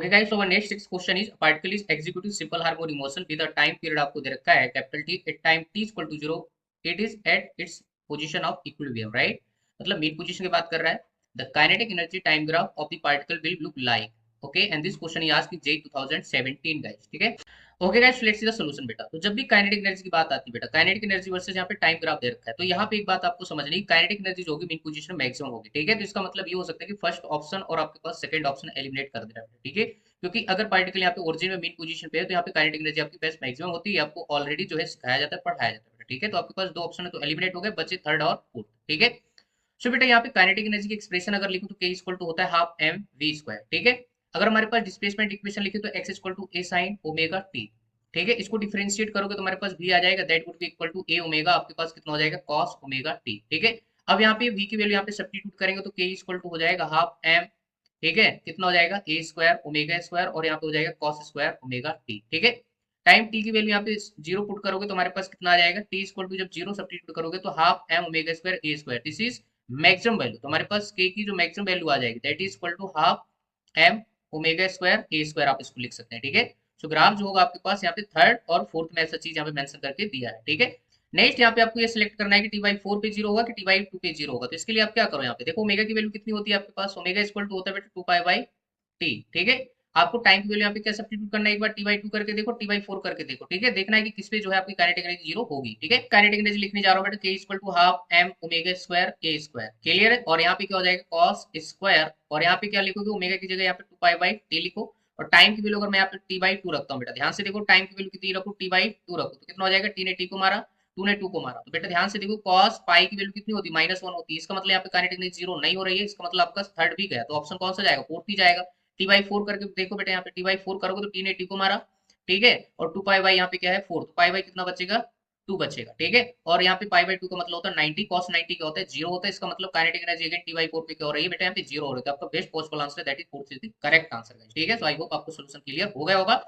Okay guys, so our next question is particle is executing simple harmonic motion with a time period आपको दे रखा है capital T at time t is equal to 0 it is at its position of equilibrium right मतलब mean position की बात कर रहा है the kinetic energy time graph of the particle will look like okay and this question is asked in J 2017 guys ठीक है okay guys let's see the solution बेटा तो जब भी काइनेटिक एनर्जी की बात आती है बेटा काइनेटिक एनर्जी वर्सेस यहाँ पे टाइम ग्राफ दे रखा है तो यहाँ पे एक बात आपको समझनी है काइनेटिक एनर्जी जो होगी मीन पोजीशन में मैक्सिमम होगी ठीक है तो इसका मतलब ये हो सकता है कि फर्स्ट ऑप्शन और आपके पास सेकंड ऑप्शन एलिमिनेट कर देना है ठीक है क्योंकि अगर पार्टिकल यहाँ पे ओरिजिन में मीन पोजीशन पे है तो यहाँ पे काइनेटिक एनर्जी आपके पास मैक्सिमम होती है आपको ऑलरेडी जो है सिखाया जाता है पढ़ाया जाता है ठीक है तो आपके पास दो ऑप्शन है तो एलिमिनेट हो गए बचे थर्ड और फोर्थ ठीक है सो बेटा यहाँ पे काइनेटिक एनर्जी की एक्सप्रेशन अगर लिखूं तो k इक्वल टू होता है हाफ एम वी स्क्वायर ठीक है अगर हमारे पास डिस्प्लेसमेंट इक्वेशन लिखे तो x equal to a sin omega t ठीक है इसको डिफरेंशिएट करोगे तो हमारे पास v आ जाएगा that would be equal to a omega आपके पास कितना हो जाएगा cos ओमेगा t ठीक है अब यहाँ पे v की वैल्यू यहाँ पे सब्स्टिट्यूट करेंगे तो k इक्वल टू हो जाएगा हाफ m ठीक है कितना हो जाएगा a स्क्वायर ओमेगा स्क्वायर और यहाँ पे हो जाएगा cos स्क्वायर ओमेगा t ठीक है टाइम t की वैल्यू यहाँ पे जीरो पुट करोगे तो हमारे पास कितना आ जाएगा t इक्वल टू जब जीरो सब्स्टिट्यूट करोगे तो half m omega square a square this is maximum value तो हमारे पास k की जो मैक्सिमम वैल्यू आ जाएगी that is equal to half m omega square a square आप इसको लिख सकते हैं ठीक है सो ग्राफ जो होगा आपके पास यहाँ पे थर्ड और फोर्थ में ऐसा चीज यहाँ पे मेंशन करके दिया है ठीक है नेक्स्ट यहाँ पे आपको ये सिलेक्ट करना है कि टी बाई फोर पे जीरो होगा कि टी बाई टू पे जीरो होगा तो इसके लिए आप क्या करो यहाँ पे देखो ओमेगा की वैल्यू कितनी होती है आपके पास ओमेगा इक्वल टू होता है बेटा टू पाई बाई टी ठीक है आपको टाइम की वैल्यू यहाँ पे क्या सब्स्टिट्यूट करना है एक बार टी बाई टू करके देखो टी बाई फोर करके देखो ठीक है देखना है कि किस पे जो है आपकी काइनेटिक एनर्जी जीरो होगी ठीक है काइनेटिक एनर्जी लिखने जा रहा हूँ बेटा K equal to half M omega square A square clear है और यहाँ पे क्या हो जाएगा कॉस स्क्वायर और यहाँ पे क्या लिखोगे ओमेगा की जगह यहाँ पे टू पाई बाई टी लिखो और टाइम की वैल्यू अगर मैं यहाँ पे टी बाई टू रखता हूँ बेटा ध्यान से देखो टाइम की वैल्यू कितनी रखू टी बाई टू रखू तो कितना हो जाएगा टी ने टी को मारा टू ने टू को मारा तो बेटा ध्यान से देखो कॉस पाई की वैल्यू कितनी होती है माइनस वन होती है इसका मतलब यहाँ पे काइनेटिक एनर्जी जीरो नहीं हो रही है इसका मतलब आपका थर्ड भी गया तो ऑप्शन कौन सा जाएगा फोर्थ ही जाएगा टी बाई फोर करके देखो बेटा यहाँ पे टी बाई फोर करोगे तो टी ने टी को मारा ठीक है और टू पाई बाई यहाँ पे क्या है फोर तो पाई बाई कितना बचेगा टू बचेगा ठीक है और यहाँ पे पाई बाई टू का मतलब होता है 90 cos 90 क्या होता है जीरो होता है इसका मतलब kinetic energy again T by four पे क्या हो रही है बेटा यहाँ पे जीरो हो रही है तो आपका best possible answer that is fourth is the correct answer ठीक है सो आई होप आपको सोल्यूशन क्लियर हो गया होगा